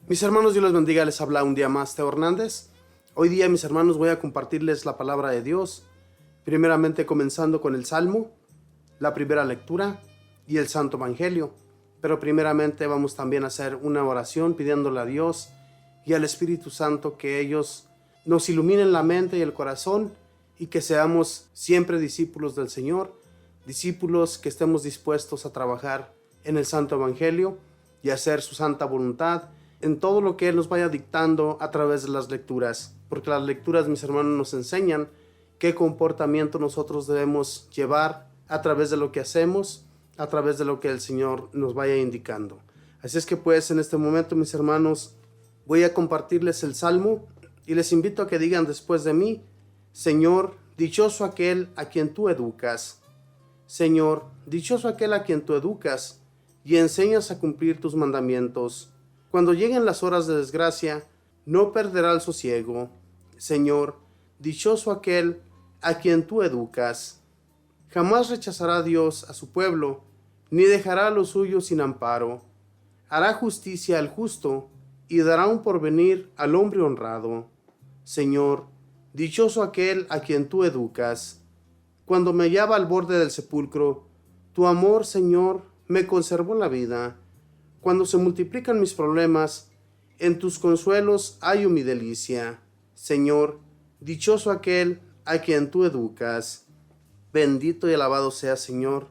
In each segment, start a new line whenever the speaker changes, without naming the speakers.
Mis hermanos, Dios les bendiga, les habla un día más Teo Hernández. Hoy día, mis hermanos, voy a compartirles la palabra de Dios, primeramente comenzando con el Salmo, la primera lectura y el Santo Evangelio. Pero primeramente vamos también a hacer una oración pidiéndole a Dios y al Espíritu Santo que ellos nos iluminen la mente y el corazón y que seamos siempre discípulos del Señor, discípulos que estemos dispuestos a trabajar en el Santo Evangelio y hacer su santa voluntad en todo lo que Él nos vaya dictando a través de las lecturas, porque las lecturas, mis hermanos, nos enseñan qué comportamiento nosotros debemos llevar a través de lo que hacemos, a través de lo que el Señor nos vaya indicando. Así es que pues en este momento, mis hermanos, voy a compartirles el Salmo y les invito a que digan después de mí: Señor, dichoso aquel a quien tú educas. Señor, dichoso aquel a quien tú educas y enseñas a cumplir tus mandamientos. Cuando lleguen las horas de desgracia, no perderá el sosiego. Señor, dichoso aquel a quien tú educas. Jamás rechazará Dios a su pueblo, ni dejará a los suyos sin amparo. Hará justicia al justo, y dará un porvenir al hombre honrado. Señor, dichoso aquel a quien tú educas. Cuando me hallaba al borde del sepulcro, tu amor, Señor, me conservó la vida. Cuando se multiplican mis problemas, en tus consuelos hallo mi delicia. Señor, dichoso aquel a quien tú educas. Bendito y alabado sea, Señor,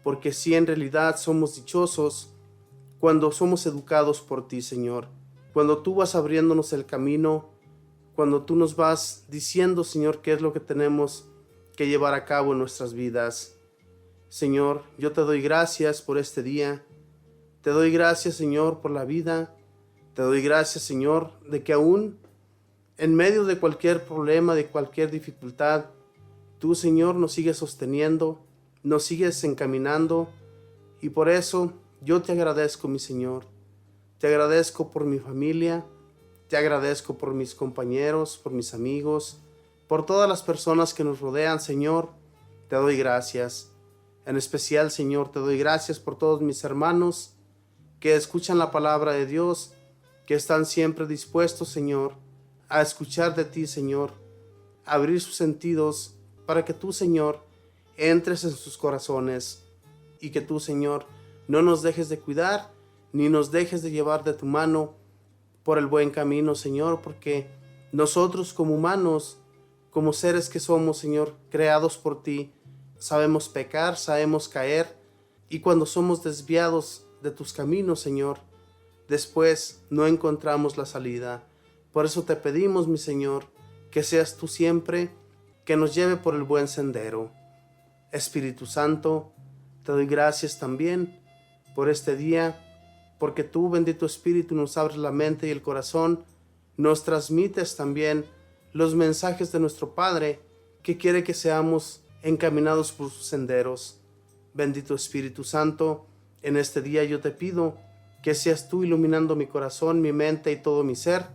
porque si en realidad somos dichosos cuando somos educados por ti, Señor. Cuando tú vas abriéndonos el camino, cuando tú nos vas diciendo, Señor, qué es lo que tenemos que llevar a cabo en nuestras vidas. Señor, yo te doy gracias por este día. Te doy gracias, Señor, por la vida. Te doy gracias, Señor, de que aún en medio de cualquier problema, de cualquier dificultad, tú, Señor, nos sigues sosteniendo, nos sigues encaminando. Y por eso yo te agradezco, mi Señor. Te agradezco por mi familia. Te agradezco por mis compañeros, por mis amigos, por todas las personas que nos rodean, Señor. Te doy gracias. En especial, Señor, te doy gracias por todos mis hermanos que escuchan la palabra de Dios, que están siempre dispuestos, Señor, a escuchar de ti, Señor, a abrir sus sentidos para que tú, Señor, entres en sus corazones y que tú, Señor, no nos dejes de cuidar ni nos dejes de llevar de tu mano por el buen camino, Señor, porque nosotros como humanos, como seres que somos, Señor, creados por ti, sabemos pecar, sabemos caer, y cuando somos desviados de tus caminos, Señor, después no encontramos la salida. Por eso te pedimos, mi Señor, que seas tú siempre que nos lleve por el buen sendero. Espíritu Santo, te doy gracias también por este día, porque tú, bendito Espíritu, nos abres la mente y el corazón, nos transmites también los mensajes de nuestro Padre, que quiere que seamos encaminados por sus senderos. Bendito Espíritu Santo, en este día yo te pido que seas tú iluminando mi corazón, mi mente y todo mi ser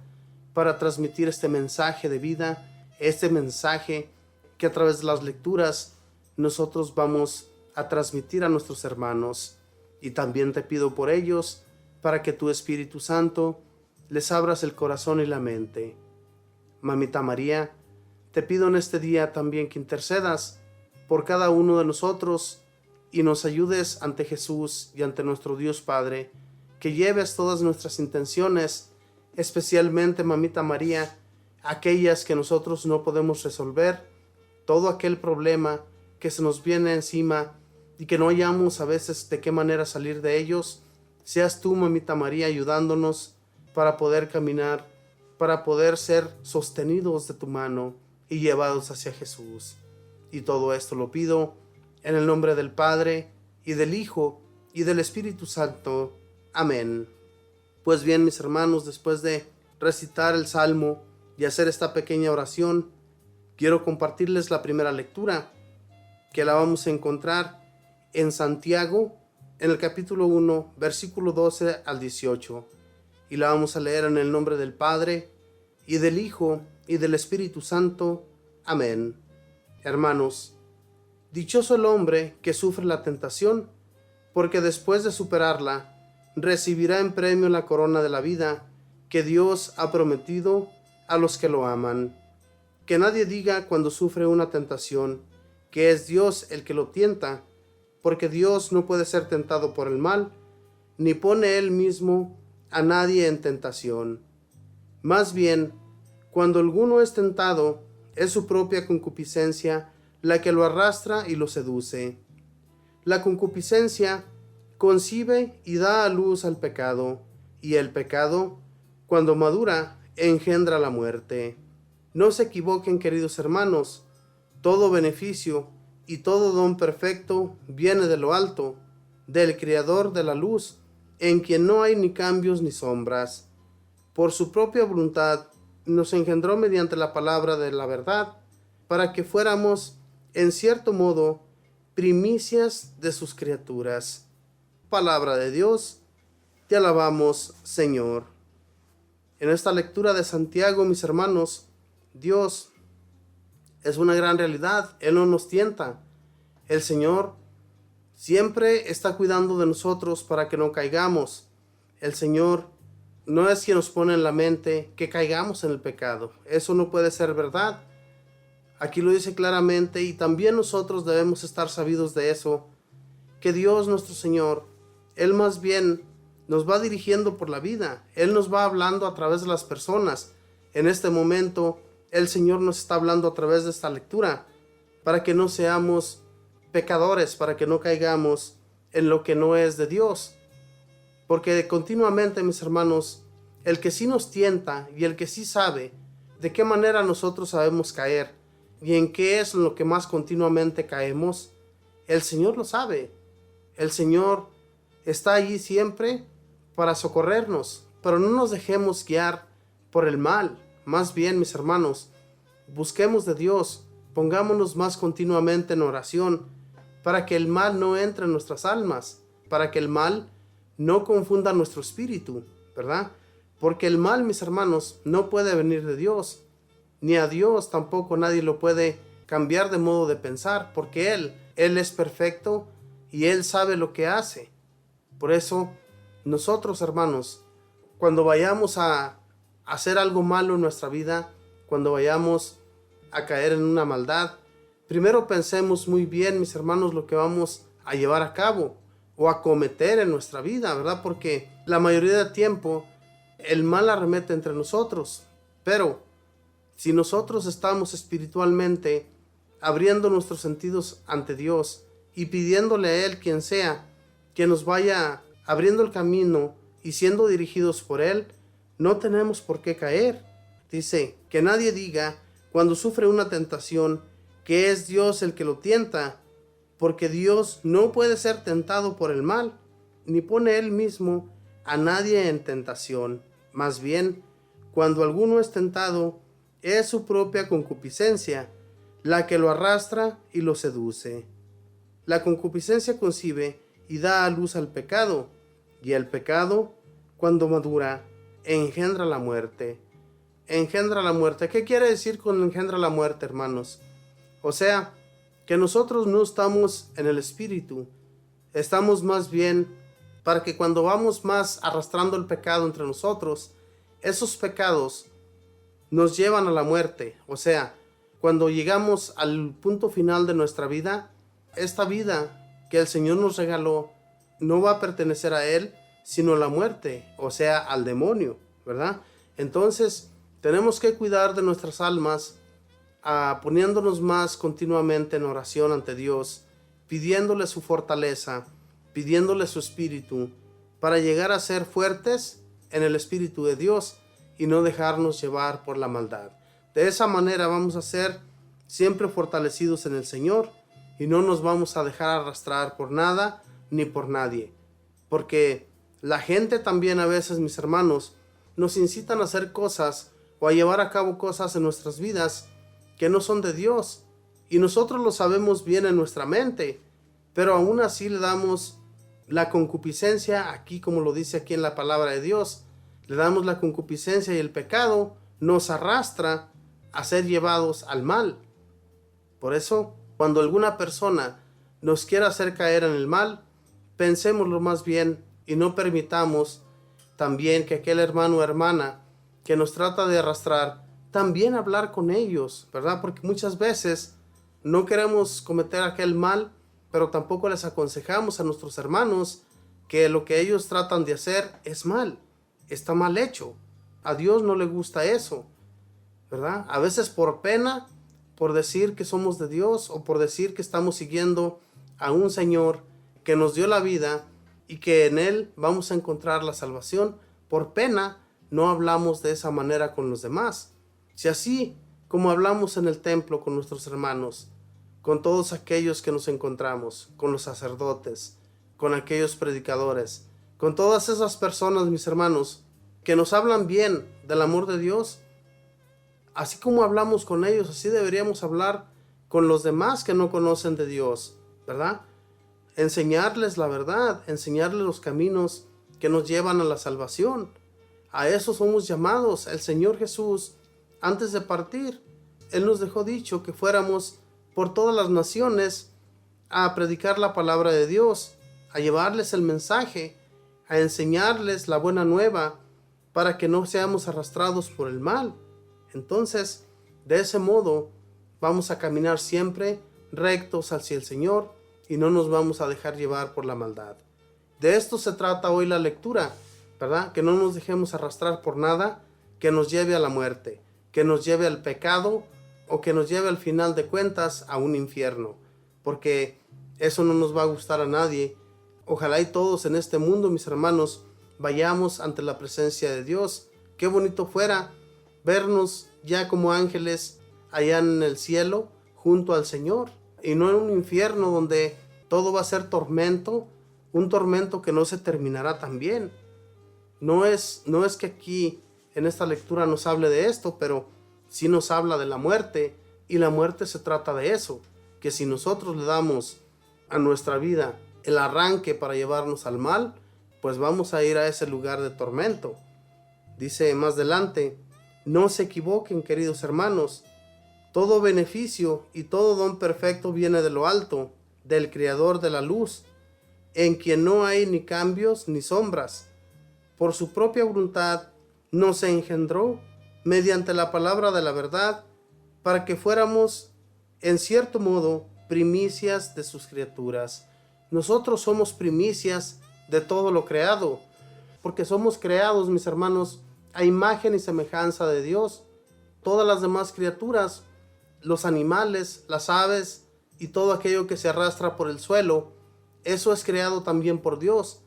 para transmitir este mensaje de vida, este mensaje que a través de las lecturas nosotros vamos a transmitir a nuestros hermanos. Y también te pido por ellos para que tu Espíritu Santo les abras el corazón y la mente. Mamita María, te pido en este día también que intercedas por cada uno de nosotros y nos ayudes ante Jesús y ante nuestro Dios Padre, que lleves todas nuestras intenciones, especialmente, Mamita María, aquellas que nosotros no podemos resolver, todo aquel problema que se nos viene encima y que no hallamos a veces de qué manera salir de ellos. Seas tú, Mamita María, ayudándonos para poder caminar, para poder ser sostenidos de tu mano y llevados hacia Jesús. Y todo esto lo pido en el nombre del Padre, y del Hijo, y del Espíritu Santo. Amén. Pues bien, mis hermanos, después de recitar el Salmo y hacer esta pequeña oración, quiero compartirles la primera lectura, que la vamos a encontrar en Santiago, en el capítulo 1, versículo 12 al 18. Y la vamos a leer en el nombre del Padre, y del Hijo, y del Espíritu Santo. Amén. Hermanos, dichoso el hombre que sufre la tentación, porque después de superarla, recibirá en premio la corona de la vida que Dios ha prometido a los que lo aman. Que nadie diga cuando sufre una tentación que es Dios el que lo tienta, porque Dios no puede ser tentado por el mal, ni pone él mismo a nadie en tentación. Más bien, cuando alguno es tentado, es su propia concupiscencia la que lo arrastra y lo seduce. La concupiscencia concibe y da a luz al pecado, y el pecado, cuando madura, engendra la muerte. No se equivoquen, queridos hermanos, todo beneficio y todo don perfecto viene de lo alto, del Creador de la luz, en quien no hay ni cambios ni sombras. Por su propia voluntad nos engendró mediante la palabra de la verdad, para que fuéramos, en cierto modo, primicias de sus criaturas. Palabra de Dios, te alabamos, Señor. En esta lectura de Santiago, mis hermanos, Dios es una gran realidad. Él no nos tienta. El Señor siempre está cuidando de nosotros para que no caigamos. El Señor no es quien nos pone en la mente que caigamos en el pecado. Eso no puede ser verdad. Aquí lo dice claramente, y también nosotros debemos estar sabidos de eso, que Dios nuestro Señor, Él más bien nos va dirigiendo por la vida. Él nos va hablando a través de las personas. En este momento, el Señor nos está hablando a través de esta lectura, para que no seamos pecadores, para que no caigamos en lo que no es de Dios. Porque continuamente, mis hermanos, el que sí nos tienta y el que sí sabe de qué manera nosotros sabemos caer y en qué es lo que más continuamente caemos, el Señor lo sabe. El Señor está allí siempre para socorrernos, pero no nos dejemos guiar por el mal. Más bien, mis hermanos, busquemos de Dios, pongámonos más continuamente en oración, para que el mal no entre en nuestras almas, para que el mal no confunda nuestro espíritu, ¿verdad? Porque el mal, mis hermanos, no puede venir de Dios, ni a Dios tampoco nadie lo puede cambiar de modo de pensar, porque Él es perfecto y Él sabe lo que hace. Por eso, nosotros, hermanos, cuando vayamos a hacer algo malo en nuestra vida, cuando vayamos a caer en una maldad, primero pensemos muy bien, mis hermanos, lo que vamos a llevar a cabo o a cometer en nuestra vida, ¿verdad? Porque la mayoría del tiempo el mal arremete entre nosotros, pero si nosotros estamos espiritualmente abriendo nuestros sentidos ante Dios y pidiéndole a Él, quien sea, que nos vaya abriendo el camino y siendo dirigidos por Él, no tenemos por qué caer. Dice, que nadie diga cuando sufre una tentación que es Dios el que lo tienta, porque Dios no puede ser tentado por el mal, ni pone Él mismo a nadie en tentación. Más bien, cuando alguno es tentado, es su propia concupiscencia la que lo arrastra y lo seduce. La concupiscencia concibe y da a luz al pecado, y el pecado, cuando madura, engendra la muerte. Engendra la muerte. ¿Qué quiere decir con engendra la muerte, hermanos? O sea, que nosotros no estamos en el espíritu, estamos más bien para que cuando vamos más arrastrando el pecado entre nosotros, esos pecados nos llevan a la muerte. O sea, cuando llegamos al punto final de nuestra vida, esta vida que el Señor nos regaló no va a pertenecer a Él, sino a la muerte, o sea, al demonio, ¿verdad? Entonces, tenemos que cuidar de nuestras almas, poniéndonos más continuamente en oración ante Dios, pidiéndole su fortaleza, pidiéndole su espíritu, para llegar a ser fuertes en el espíritu de Dios y no dejarnos llevar por la maldad. De esa manera vamos a ser siempre fortalecidos en el Señor y no nos vamos a dejar arrastrar por nada ni por nadie. Porque la gente también a veces, mis hermanos, nos incitan a hacer cosas o a llevar a cabo cosas en nuestras vidas que no son de Dios. Y nosotros lo sabemos bien en nuestra mente, pero aún así le damos la concupiscencia, aquí como lo dice aquí en la palabra de Dios, le damos la concupiscencia y el pecado nos arrastra a ser llevados al mal. Por eso, cuando alguna persona nos quiera hacer caer en el mal, pensémoslo más bien y no permitamos también que aquel hermano o hermana que nos trata de arrastrar, también hablar con ellos, ¿verdad? Porque muchas veces no queremos cometer aquel mal, pero tampoco les aconsejamos a nuestros hermanos que lo que ellos tratan de hacer es mal, está mal hecho. A Dios no le gusta eso, ¿verdad? A veces por pena, por decir que somos de Dios o por decir que estamos siguiendo a un Señor que nos dio la vida y que en Él vamos a encontrar la salvación, por pena no hablamos de esa manera con los demás. Si así como hablamos en el templo con nuestros hermanos, con todos aquellos que nos encontramos, con los sacerdotes, con aquellos predicadores, con todas esas personas, mis hermanos, que nos hablan bien del amor de Dios, así como hablamos con ellos, así deberíamos hablar con los demás que no conocen de Dios, ¿verdad? Enseñarles la verdad, enseñarles los caminos que nos llevan a la salvación. A eso somos llamados. El Señor Jesús, antes de partir, Él nos dejó dicho que fuéramos por todas las naciones a predicar la palabra de Dios, a llevarles el mensaje, a enseñarles la buena nueva, para que no seamos arrastrados por el mal. Entonces, de ese modo, vamos a caminar siempre rectos hacia el Señor y no nos vamos a dejar llevar por la maldad. De esto se trata hoy la lectura, ¿verdad? Que no nos dejemos arrastrar por nada que nos lleve a la muerte, que nos lleve al pecado o que nos lleve al final de cuentas a un infierno, porque eso no nos va a gustar a nadie. Ojalá y todos en este mundo, mis hermanos, vayamos ante la presencia de Dios. Qué bonito fuera vernos ya como ángeles allá en el cielo junto al Señor, y no en un infierno donde todo va a ser tormento, un tormento que no se terminará también. No es que aquí en esta lectura nos hable de esto, pero sí nos habla de la muerte, y la muerte se trata de eso, que si nosotros le damos a nuestra vida el arranque para llevarnos al mal, pues vamos a ir a ese lugar de tormento. Dice más adelante: no se equivoquen, queridos hermanos, todo beneficio y todo don perfecto viene de lo alto, del Creador de la luz, en quien no hay ni cambios ni sombras. Por su propia voluntad nos engendró mediante la palabra de la verdad, para que fuéramos, en cierto modo, primicias de sus criaturas. Nosotros somos primicias de todo lo creado, porque somos creados, mis hermanos, a imagen y semejanza de Dios. Todas las demás criaturas, los animales, las aves y todo aquello que se arrastra por el suelo, eso es creado también por Dios.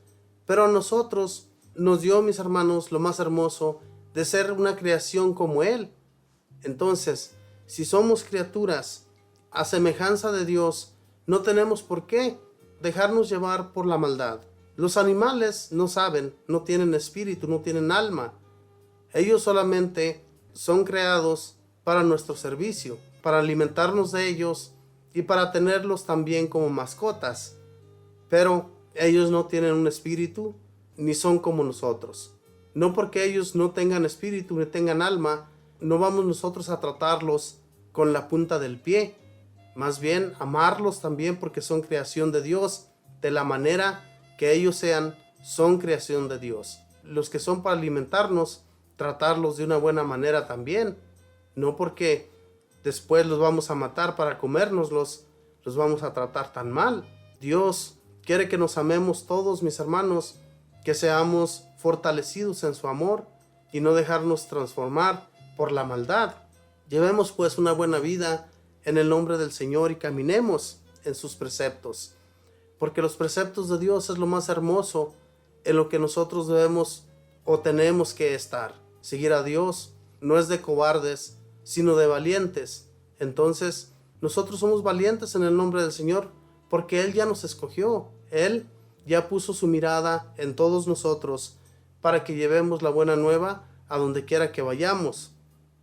Pero a nosotros nos dio, mis hermanos, lo más hermoso de ser una creación como Él. Entonces, si somos criaturas a semejanza de Dios, no tenemos por qué dejarnos llevar por la maldad. Los animales no saben, no tienen espíritu, no tienen alma. Ellos solamente son creados para nuestro servicio, para alimentarnos de ellos y para tenerlos también como mascotas. Pero ellos no tienen un espíritu ni son como nosotros. No porque ellos no tengan espíritu ni tengan alma, no vamos nosotros a tratarlos con la punta del pie. Más bien amarlos también, porque son creación de Dios. De la manera que ellos sean, son creación de Dios. Los que son para alimentarnos, tratarlos de una buena manera también. No porque después los vamos a matar para comérnoslos, los vamos a tratar tan mal. Dios quiere que nos amemos todos, mis hermanos, que seamos fortalecidos en su amor y no dejarnos transformar por la maldad. Llevemos pues una buena vida en el nombre del Señor y caminemos en sus preceptos, porque los preceptos de Dios es lo más hermoso en lo que nosotros debemos o tenemos que estar. Seguir a Dios no es de cobardes, sino de valientes. Entonces, nosotros somos valientes en el nombre del Señor, porque Él ya nos escogió. Él ya puso su mirada en todos nosotros para que llevemos la buena nueva a donde quiera que vayamos.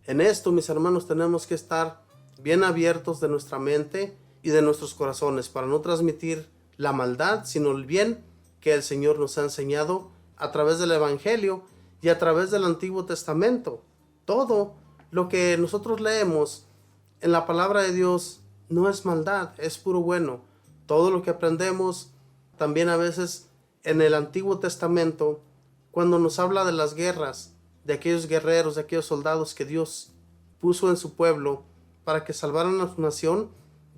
En esto, mis hermanos, tenemos que estar bien abiertos de nuestra mente y de nuestros corazones para no transmitir la maldad, sino el bien que el Señor nos ha enseñado a través del Evangelio y a través del Antiguo Testamento. Todo lo que nosotros leemos en la palabra de Dios no es maldad, es puro bueno. Todo lo que aprendemos también a veces en el Antiguo Testamento cuando nos habla de las guerras, de aquellos guerreros, de aquellos soldados que Dios puso en su pueblo para que salvaran a su nación,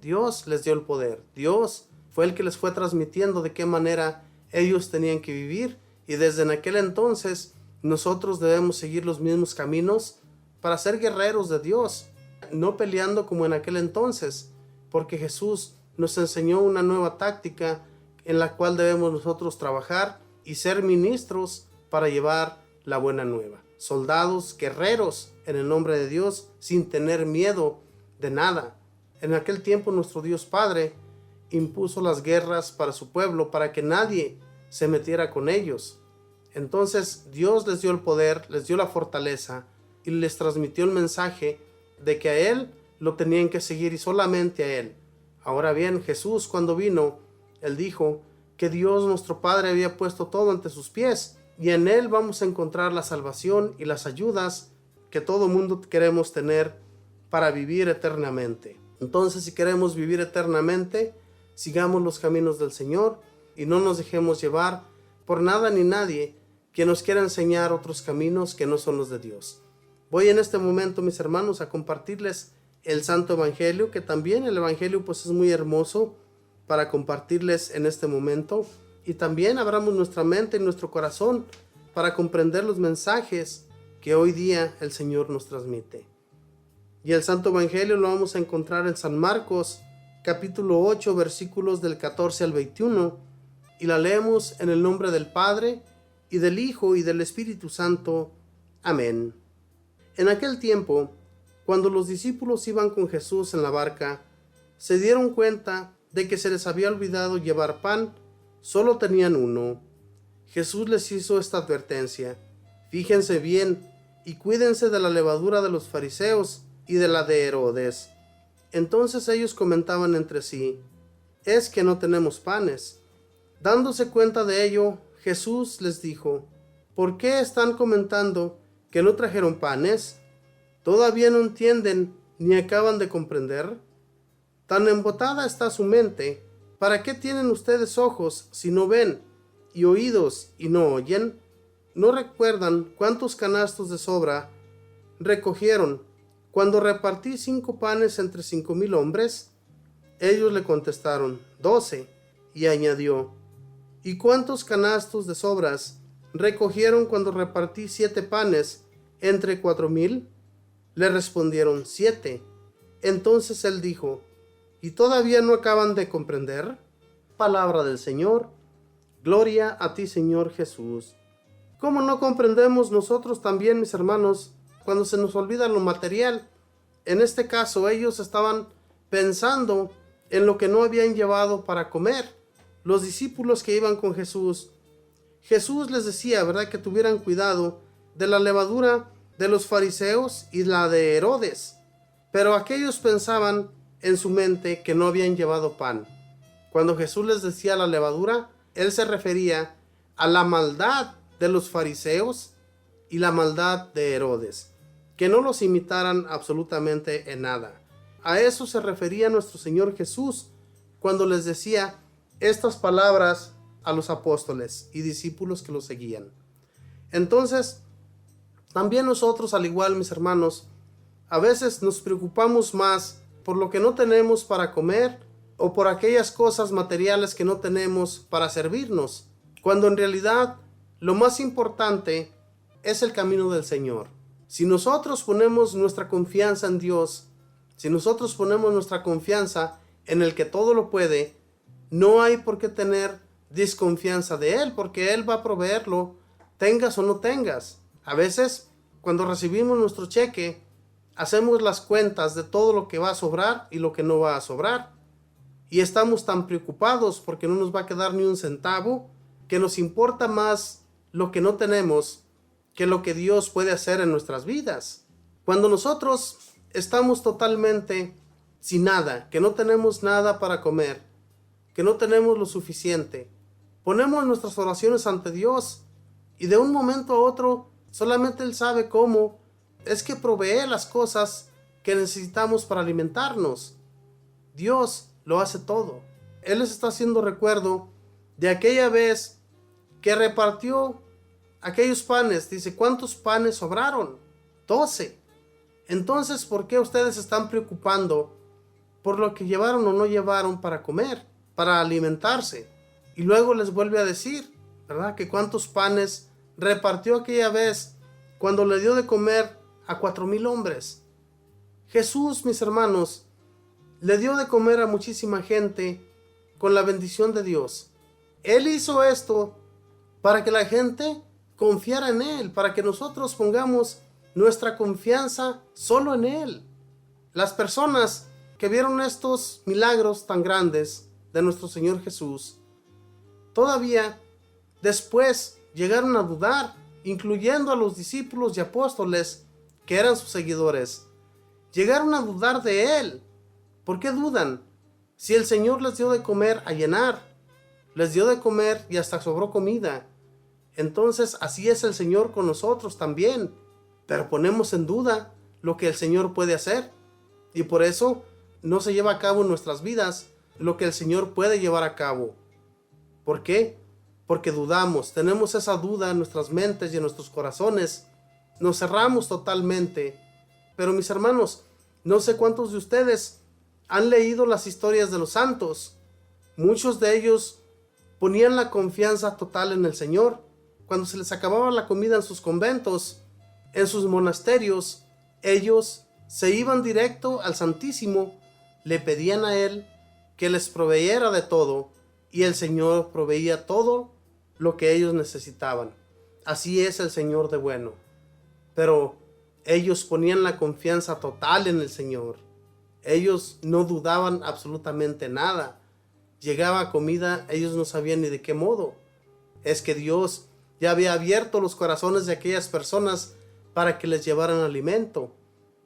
Dios les dio el poder. Dios fue el que les fue transmitiendo de qué manera ellos tenían que vivir, y desde en aquel entonces nosotros debemos seguir los mismos caminos para ser guerreros de Dios, no peleando como en aquel entonces, porque Jesús nos enseñó una nueva táctica en la cual debemos nosotros trabajar y ser ministros para llevar la buena nueva. Soldados, guerreros en el nombre de Dios, sin tener miedo de nada. En aquel tiempo nuestro Dios Padre impuso las guerras para su pueblo, para que nadie se metiera con ellos. Entonces Dios les dio el poder, les dio la fortaleza y les transmitió el mensaje de que a Él lo tenían que seguir y solamente a Él. Ahora bien, Jesús cuando vino, Él dijo que Dios nuestro Padre había puesto todo ante sus pies, y en Él vamos a encontrar la salvación y las ayudas que todo mundo queremos tener para vivir eternamente. Entonces, si queremos vivir eternamente, sigamos los caminos del Señor y no nos dejemos llevar por nada ni nadie que nos quiera enseñar otros caminos que no son los de Dios. Voy en este momento, mis hermanos, a compartirles el Santo Evangelio, que también el Evangelio pues es muy hermoso para compartirles en este momento, y también abramos nuestra mente y nuestro corazón para comprender los mensajes que hoy día el Señor nos transmite. Y el Santo Evangelio lo vamos a encontrar en San Marcos, capítulo 8, versículos del 14 al 21, y la leemos en el nombre del Padre, y del Hijo, y del Espíritu Santo. Amén. En aquel tiempo, cuando los discípulos iban con Jesús en la barca, se dieron cuenta de que se les había olvidado llevar pan. Solo tenían uno. Jesús les hizo esta advertencia: fíjense bien y cuídense de la levadura de los fariseos y de la de Herodes. Entonces ellos comentaban entre sí: es que no tenemos panes. Dándose cuenta de ello, Jesús les dijo: ¿por qué están comentando que no trajeron panes? ¿Todavía no entienden ni acaban de comprender? Tan embotada está su mente. ¿Para qué tienen ustedes ojos si no ven, y oídos y no oyen? ¿No recuerdan cuántos canastos de sobra recogieron cuando repartí 5 panes entre 5,000 hombres? Ellos le contestaron: 12, y añadió: ¿y cuántos canastos de sobras recogieron cuando repartí 7 panes entre 4,000? Le respondieron: 7. Entonces él dijo: ¿y todavía no acaban de comprender? Palabra del Señor. Gloria a ti, Señor Jesús. ¿Cómo no comprendemos nosotros también, mis hermanos, cuando se nos olvida lo material? En este caso, ellos estaban pensando en lo que no habían llevado para comer. Los discípulos que iban con Jesús, Jesús les decía, ¿verdad?, que tuvieran cuidado de la levadura de los fariseos y la de Herodes. Pero aquellos pensaban en su mente que no habían llevado pan. Cuando Jesús les decía la levadura, Él se refería a la maldad de los fariseos y la maldad de Herodes, que no los imitaran absolutamente en nada. A eso se refería nuestro Señor Jesús cuando les decía estas palabras a los apóstoles y discípulos que lo seguían. Entonces, también nosotros, al igual, mis hermanos, a veces nos preocupamos más por lo que no tenemos para comer o por aquellas cosas materiales que no tenemos para servirnos, cuando en realidad lo más importante es el camino del Señor. Si nosotros ponemos nuestra confianza en Dios, si nosotros ponemos nuestra confianza en el que todo lo puede, no hay por qué tener desconfianza de Él, porque Él va a proveerlo, tengas o no tengas. A veces, cuando recibimos nuestro cheque, hacemos las cuentas de todo lo que va a sobrar y lo que no va a sobrar. Y estamos tan preocupados porque no nos va a quedar ni un centavo, que nos importa más lo que no tenemos que lo que Dios puede hacer en nuestras vidas. Cuando nosotros estamos totalmente sin nada, que no tenemos nada para comer, que no tenemos lo suficiente, ponemos nuestras oraciones ante Dios y de un momento a otro solamente Él sabe cómo es que provee las cosas que necesitamos para alimentarnos. Dios lo hace todo. Él les está haciendo recuerdo de aquella vez que repartió aquellos panes, dice, ¿cuántos panes sobraron? 12. Entonces, ¿por qué ustedes están preocupando por lo que llevaron o no llevaron para comer, para alimentarse? Y luego les vuelve a decir, ¿verdad?, que cuántos panes repartió aquella vez cuando le dio de comer a 4,000 hombres. Jesús, mis hermanos, le dio de comer a muchísima gente con la bendición de Dios. Él hizo esto para que la gente confiara en Él, para que nosotros pongamos nuestra confianza solo en Él. Las personas que vieron estos milagros tan grandes de nuestro Señor Jesús, todavía después llegaron a dudar, incluyendo a los discípulos y apóstoles que eran sus seguidores. Llegaron a dudar de Él. ¿Por qué dudan? Si el Señor les dio de comer a llenar, les dio de comer y hasta sobró comida. Entonces así es el Señor con nosotros también. Pero ponemos en duda lo que el Señor puede hacer. Y por eso no se lleva a cabo en nuestras vidas lo que el Señor puede llevar a cabo. ¿Por qué? Porque dudamos, tenemos esa duda en nuestras mentes y en nuestros corazones. Nos cerramos totalmente. Pero mis hermanos, no sé cuántos de ustedes han leído las historias de los santos. Muchos de ellos ponían la confianza total en el Señor. Cuando se les acababa la comida en sus conventos, en sus monasterios, ellos se iban directo al Santísimo, le pedían a Él que les proveyera de todo, y el Señor proveía todo lo que ellos necesitaban. Así es el Señor de bueno. Pero ellos ponían la confianza total en el Señor. Ellos no dudaban absolutamente nada. Llegaba comida, ellos no sabían ni de qué modo. Es que Dios ya había abierto los corazones de aquellas personas para que les llevaran alimento.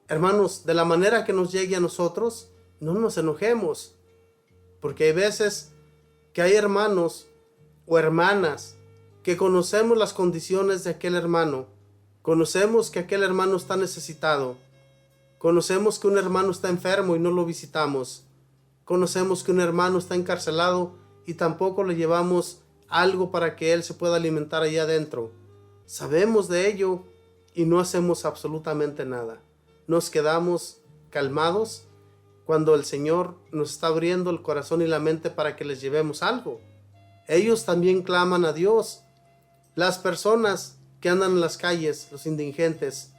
Hermanos, de la manera que nos llegue a nosotros, no nos enojemos. Porque hay veces que hay hermanos o hermanas que conocemos las condiciones de aquel hermano. Conocemos que aquel hermano está necesitado. Conocemos que un hermano está enfermo y no lo visitamos. Conocemos que un hermano está encarcelado y tampoco le llevamos algo para que él se pueda alimentar allá adentro. Sabemos de ello y no hacemos absolutamente nada. Nos quedamos calmados cuando el Señor nos está abriendo el corazón y la mente para que les llevemos algo. Ellos también claman a Dios. Las personas que andan en las calles, los indigentes,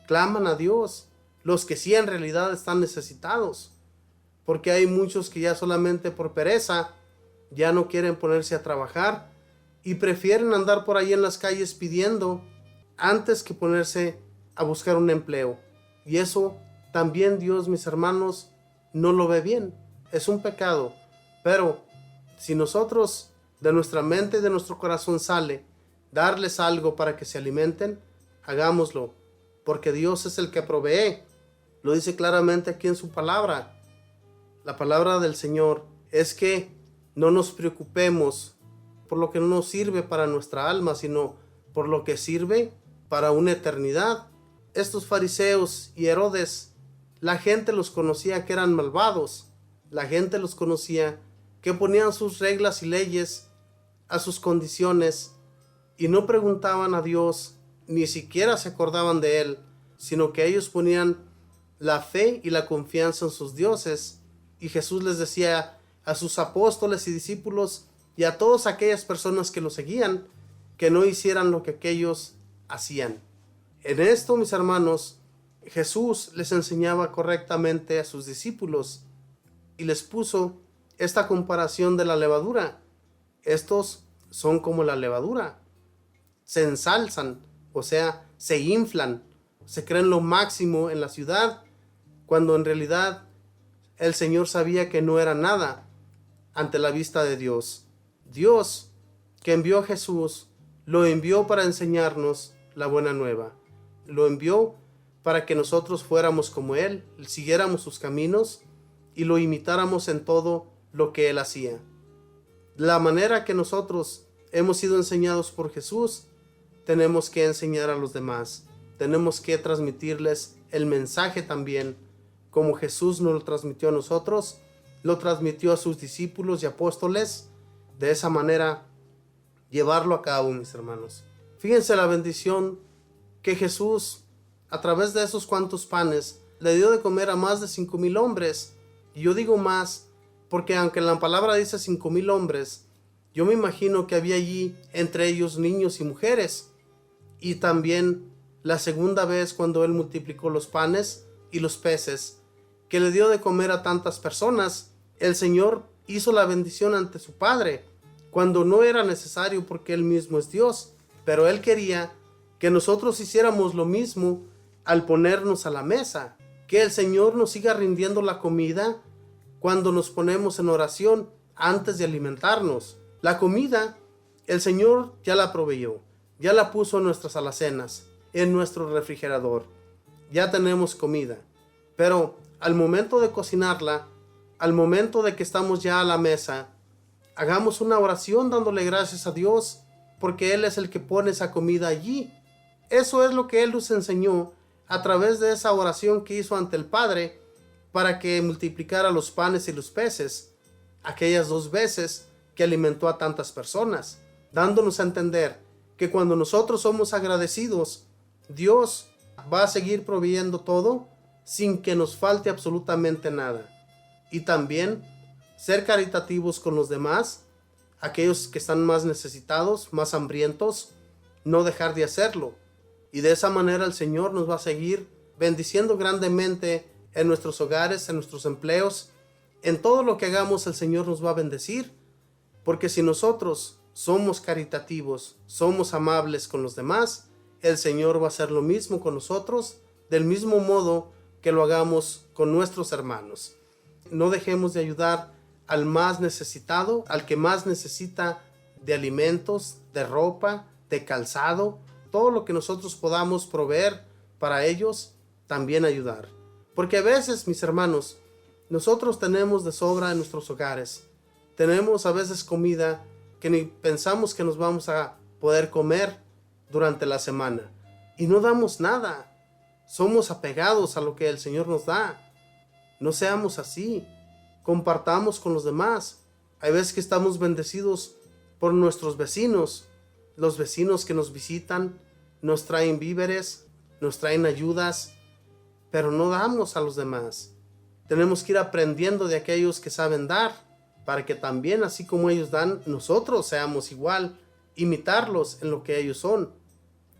claman a Dios. Los que sí en realidad están necesitados. Porque hay muchos que ya solamente por pereza ya no quieren ponerse a trabajar y prefieren andar por ahí en las calles pidiendo antes que ponerse a buscar un empleo. Y eso también Dios, mis hermanos, no lo ve bien. Es un pecado. Pero si nosotros de nuestra mente y de nuestro corazón sale darles algo para que se alimenten, hagámoslo. Porque Dios es el que provee. Lo dice claramente aquí en su palabra. La palabra del Señor es que no nos preocupemos por lo que no nos sirve para nuestra alma, sino por lo que sirve para una eternidad. Estos fariseos y Herodes, la gente los conocía que eran malvados. La gente los conocía que ponían sus reglas y leyes a sus condiciones y no preguntaban a Dios, ni siquiera se acordaban de Él, sino que ellos ponían la fe y la confianza en sus dioses. Y Jesús les decía a sus apóstoles y discípulos y a todas aquellas personas que lo seguían que no hicieran lo que aquellos hacían. En esto, mis hermanos, Jesús les enseñaba correctamente a sus discípulos y les puso esta comparación de la levadura. Estos son como la levadura. Se ensalzan, o sea, se inflan, se creen lo máximo en la ciudad, cuando en realidad el Señor sabía que no era nada ante la vista de Dios. Dios, que envió a Jesús, lo envió para enseñarnos la buena nueva. Lo envió para que nosotros fuéramos como Él, siguiéramos sus caminos y lo imitáramos en todo lo que Él hacía. La manera que nosotros hemos sido enseñados por Jesús, tenemos que enseñar a los demás. Tenemos que transmitirles el mensaje también, como Jesús nos lo transmitió a nosotros, lo transmitió a sus discípulos y apóstoles. De esa manera, llevarlo a cabo, mis hermanos. Fíjense la bendición que Jesús, a través de esos cuantos panes, le dio de comer a más de 5,000 hombres. Y yo digo más, porque aunque la palabra dice 5,000 hombres, yo me imagino que había allí entre ellos niños y mujeres. Y también la segunda vez cuando él multiplicó los panes y los peces, que le dio de comer a tantas personas, el Señor hizo la bendición ante su Padre, cuando no era necesario porque Él mismo es Dios, pero Él quería que nosotros hiciéramos lo mismo al ponernos a la mesa, que el Señor nos siga rindiendo la comida cuando nos ponemos en oración antes de alimentarnos. La comida, el Señor ya la proveyó, ya la puso en nuestras alacenas, en nuestro refrigerador. Ya tenemos comida, pero al momento de cocinarla, al momento de que estamos ya a la mesa, hagamos una oración dándole gracias a Dios, porque Él es el que pone esa comida allí. Eso es lo que Él nos enseñó a través de esa oración que hizo ante el Padre para que multiplicara los panes y los peces, aquellas 2 veces que alimentó a tantas personas, dándonos a entender que cuando nosotros somos agradecidos, Dios va a seguir proveyendo todo sin que nos falte absolutamente nada. Y también ser caritativos con los demás, aquellos que están más necesitados, más hambrientos, no dejar de hacerlo. Y de esa manera el Señor nos va a seguir bendiciendo grandemente en nuestros hogares, en nuestros empleos. En todo lo que hagamos el Señor nos va a bendecir, porque si nosotros somos caritativos, somos amables con los demás, el Señor va a hacer lo mismo con nosotros, del mismo modo que lo hagamos con nuestros hermanos. No dejemos de ayudar al más necesitado, al que más necesita de alimentos, de ropa, de calzado, todo lo que nosotros podamos proveer para ellos, también ayudar. Porque a veces, mis hermanos, nosotros tenemos de sobra en nuestros hogares. Tenemos a veces comida que ni pensamos que nos vamos a poder comer durante la semana. Y no damos nada. Somos apegados a lo que el Señor nos da. No seamos así. Compartamos con los demás. Hay veces que estamos bendecidos por nuestros vecinos. Los vecinos que nos visitan, nos traen víveres, nos traen ayudas, pero no damos a los demás. Tenemos que ir aprendiendo de aquellos que saben dar, para que también, así como ellos dan, nosotros seamos igual, imitarlos en lo que ellos son.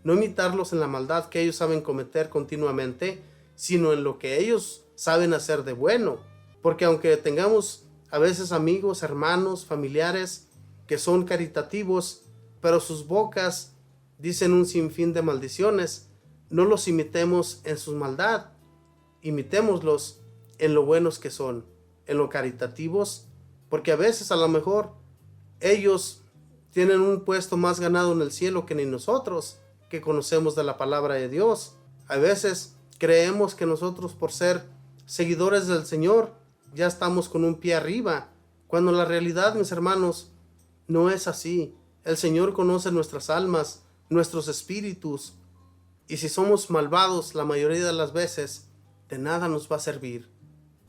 No imitarlos en la maldad que ellos saben cometer continuamente, sino en lo que ellos saben hacer de bueno. Porque aunque tengamos a veces amigos, hermanos, familiares que son caritativos, pero sus bocas dicen un sinfín de maldiciones, no los imitemos en su maldad, imitémoslos en lo buenos que son, en lo caritativos, porque a veces a lo mejor ellos tienen un puesto más ganado en el cielo que ni nosotros, que conocemos de la palabra de Dios. A veces creemos que nosotros, por ser seguidores del Señor, ya estamos con un pie arriba, cuando la realidad, mis hermanos, no es así. El Señor conoce nuestras almas, nuestros espíritus, y si somos malvados la mayoría de las veces, de nada nos va a servir.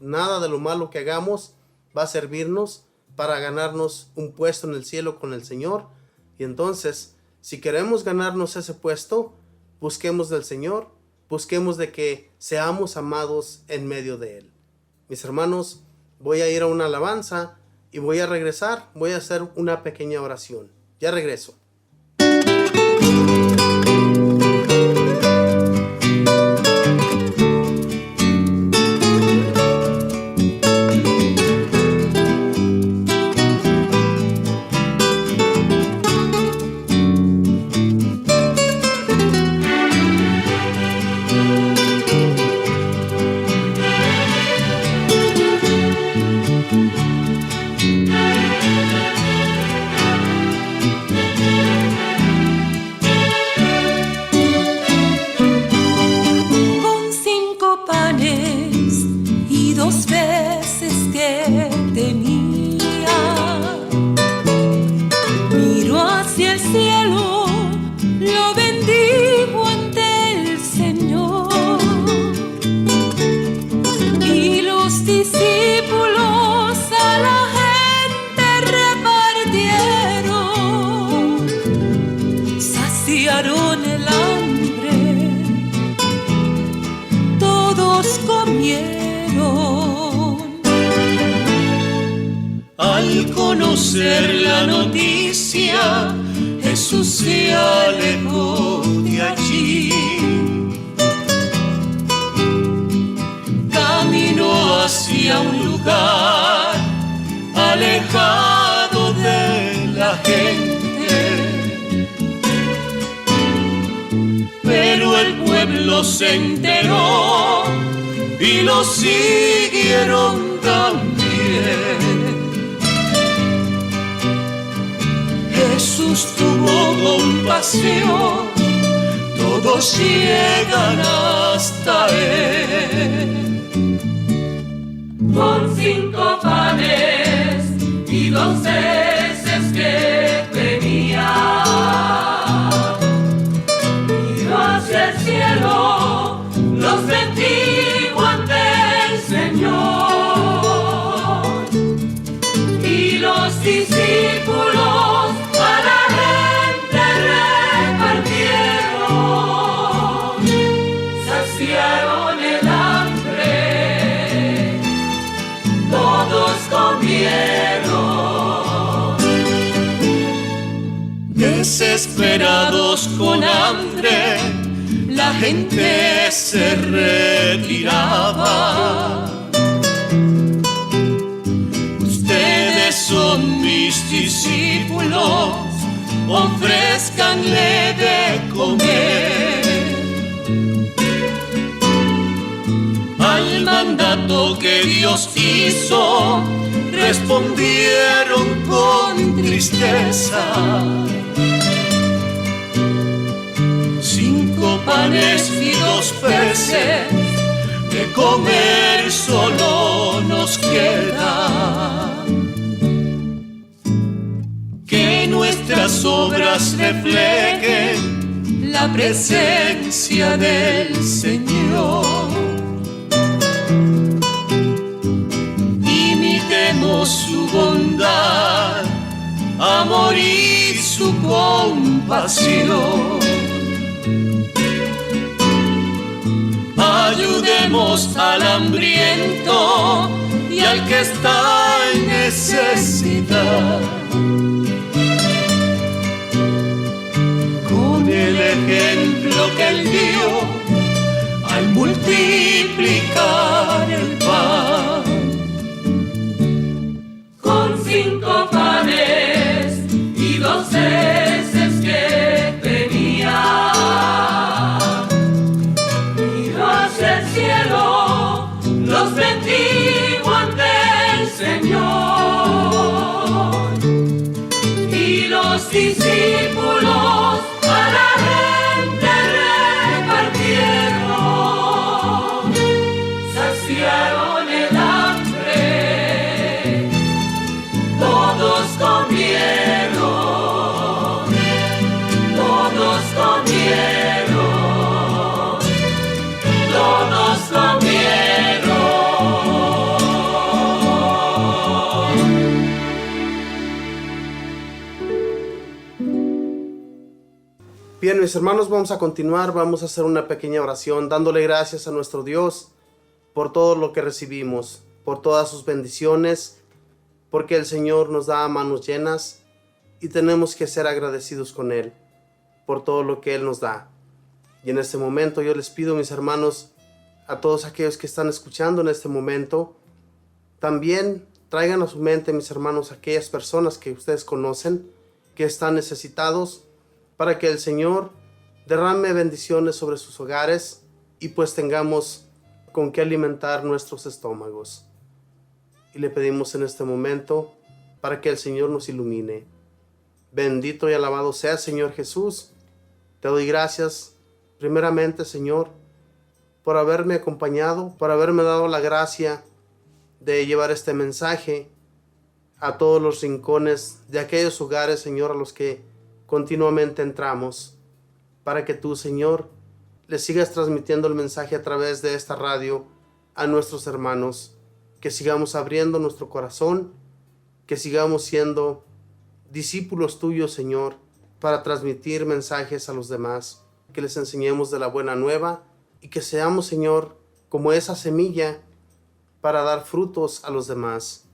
Nada de lo malo que hagamos va a servirnos para ganarnos un puesto en el cielo con el Señor. Y entonces, si queremos ganarnos ese puesto, busquemos del Señor, busquemos de que seamos amados en medio de Él. Mis hermanos, voy a ir a una alabanza y voy a regresar, voy a hacer una pequeña oración. Ya regreso.
todos comieron. Al conocer la noticia, Jesús se alejó de allí. Caminó hacia un lugar alejado de la gente, pero el pueblo se enteró y lo siguieron también. Jesús tuvo compasión, todos llegan hasta Él.
Con 5 panes y 2 peces que tenía, miró hacia el cielo, los bendijo ante el Señor, y los discípulos a la gente repartieron, saciaron el hambre, todos comieron.
Desesperados con hambre, la gente se retiraba. Ustedes son mis discípulos, ofrézcanle de comer. Al mandato que Dios hizo, respondieron con tristeza. 5 panes y 2 peces, de comer solo nos queda. Que nuestras obras reflejen la presencia del Señor. Imitemos su bondad, amor y su compasión. Ayudemos al hambriento y al que está en necesidad. Con el ejemplo que Él dio al multiplicar el pan.
Con 5 panes y 2 peces que tenía, miró hacia el cielo, los bendijo ante el Señor, y los discípulos a la gente repartieron, saciaron el hambre, todos comieron, todos comieron, todos comieron.
Bien, mis hermanos, vamos a continuar, vamos a hacer una pequeña oración dándole gracias a nuestro Dios por todo lo que recibimos, por todas sus bendiciones, porque el Señor nos da manos llenas y tenemos que ser agradecidos con Él por todo lo que Él nos da. Y en este momento yo les pido, mis hermanos, a todos aquellos que están escuchando en este momento, también traigan a su mente, mis hermanos, aquellas personas que ustedes conocen que están necesitados, para que el Señor derrame bendiciones sobre sus hogares y pues tengamos con qué alimentar nuestros estómagos. Y le pedimos en este momento para que el Señor nos ilumine. Bendito y alabado sea, Señor Jesús. Te doy gracias, primeramente, Señor, por haberme acompañado, por haberme dado la gracia de llevar este mensaje a todos los rincones de aquellos hogares, Señor, a los que continuamente entramos, para que tú, Señor, le sigas transmitiendo el mensaje a través de esta radio a nuestros hermanos, que sigamos abriendo nuestro corazón, que sigamos siendo discípulos tuyos, Señor, para transmitir mensajes a los demás, que les enseñemos de la buena nueva y que seamos, Señor, como esa semilla para dar frutos a los demás.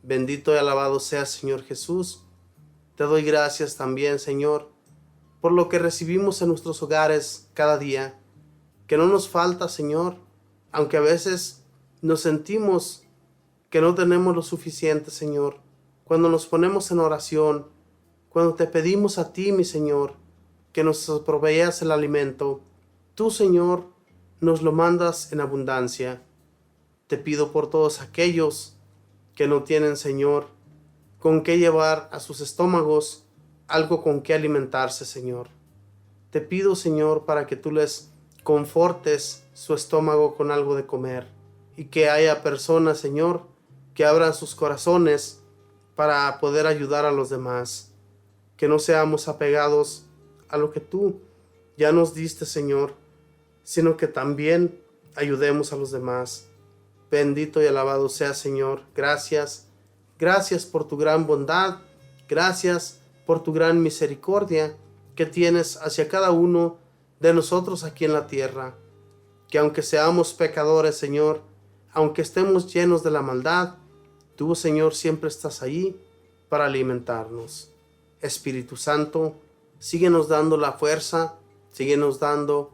Bendito y alabado seas, Señor Jesús. Te doy gracias también, Señor, por lo que recibimos en nuestros hogares cada día, que no nos falta, Señor, aunque a veces nos sentimos que no tenemos lo suficiente, Señor. Cuando nos ponemos en oración, cuando te pedimos a ti, mi Señor, que nos proveas el alimento, tú, Señor, nos lo mandas en abundancia. Te pido por todos aquellos que no tienen, Señor, con qué llevar a sus estómagos algo con qué alimentarse, Señor. Te pido, Señor, para que tú les confortes su estómago con algo de comer y que haya personas, Señor, que abran sus corazones para poder ayudar a los demás. Que no seamos apegados a lo que tú ya nos diste, Señor, sino que también ayudemos a los demás. Bendito y alabado sea, Señor. Gracias. Gracias por tu gran bondad. Gracias por tu gran misericordia que tienes hacia cada uno de nosotros aquí en la tierra. Que aunque seamos pecadores, Señor, aunque estemos llenos de la maldad, tú, Señor, siempre estás ahí para alimentarnos. Espíritu Santo, síguenos dando la fuerza, síguenos dando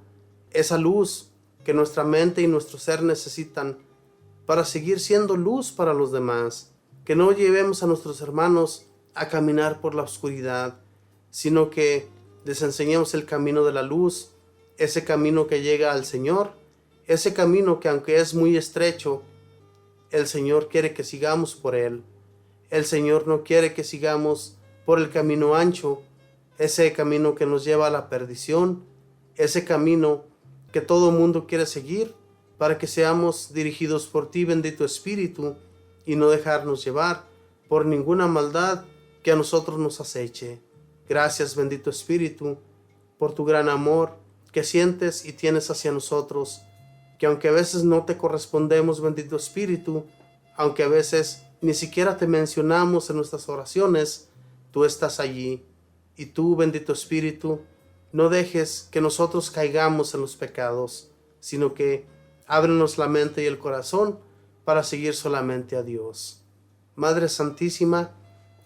esa luz que nuestra mente y nuestro ser necesitan para seguir siendo luz para los demás. Que no llevemos a nuestros hermanos a caminar por la oscuridad, sino que les enseñemos el camino de la luz, ese camino que llega al Señor, ese camino que aunque es muy estrecho, el Señor quiere que sigamos por él. El Señor no quiere que sigamos por el camino ancho, ese camino que nos lleva a la perdición, ese camino que todo mundo quiere seguir para que seamos dirigidos por ti, bendito Espíritu, y no dejarnos llevar por ninguna maldad que a nosotros nos aceche. Gracias, bendito Espíritu, por tu gran amor que sientes y tienes hacia nosotros, que aunque a veces no te correspondemos, bendito Espíritu, aunque a veces ni siquiera te mencionamos en nuestras oraciones, tú estás allí. Y tú, bendito Espíritu, no dejes que nosotros caigamos en los pecados, sino que ábrenos la mente y el corazón para seguir solamente a Dios. Madre Santísima,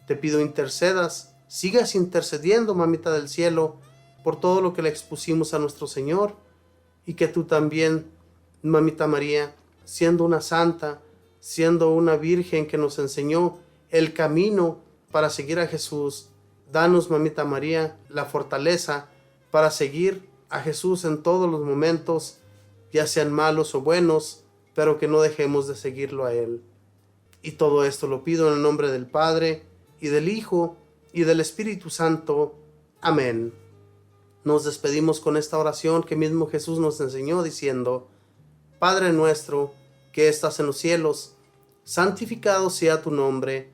te pido intercedas, sigas intercediendo, Mamita del Cielo, por todo lo que le expusimos a nuestro Señor, y que tú también, Mamita María, siendo una santa, siendo una virgen que nos enseñó el camino para seguir a Jesús, danos, Mamita María, la fortaleza para seguir a Jesús en todos los momentos, ya sean malos o buenos, pero que no dejemos de seguirlo a Él. Y todo esto lo pido en el nombre del Padre, y del Hijo, y del Espíritu Santo. Amén. Nos despedimos con esta oración que mismo Jesús nos enseñó diciendo: Padre nuestro, que estás en los cielos, santificado sea tu nombre.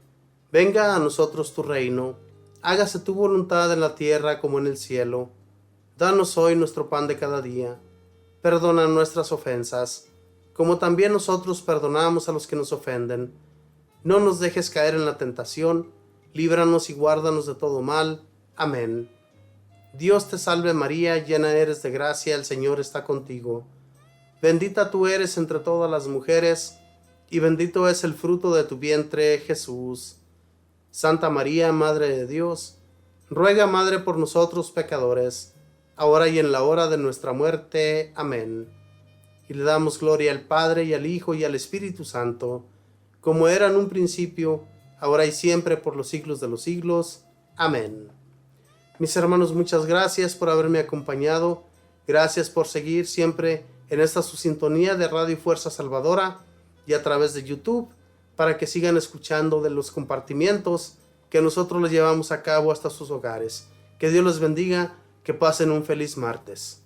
Venga a nosotros tu reino. Hágase tu voluntad en la tierra como en el cielo. Danos hoy nuestro pan de cada día. Perdona nuestras ofensas, como también nosotros perdonamos a los que nos ofenden. No nos dejes caer en la tentación, líbranos y guárdanos de todo mal. Amén. Dios te salve María, llena eres de gracia, el Señor está contigo. Bendita tú eres entre todas las mujeres, y bendito es el fruto de tu vientre, Jesús. Santa María, Madre de Dios, ruega, Madre, por nosotros pecadores, ahora y en la hora de nuestra muerte. Amén. Y le damos gloria al Padre, y al Hijo, y al Espíritu Santo, como era en un principio, ahora y siempre, por los siglos de los siglos. Amén. Mis hermanos, muchas gracias por haberme acompañado. Gracias por seguir siempre en esta su sintonía de Radio Fuerza Salvadora y a través de YouTube, para que sigan escuchando de los compartimientos que nosotros les llevamos a cabo hasta sus hogares. Que Dios les bendiga, que pasen un feliz martes.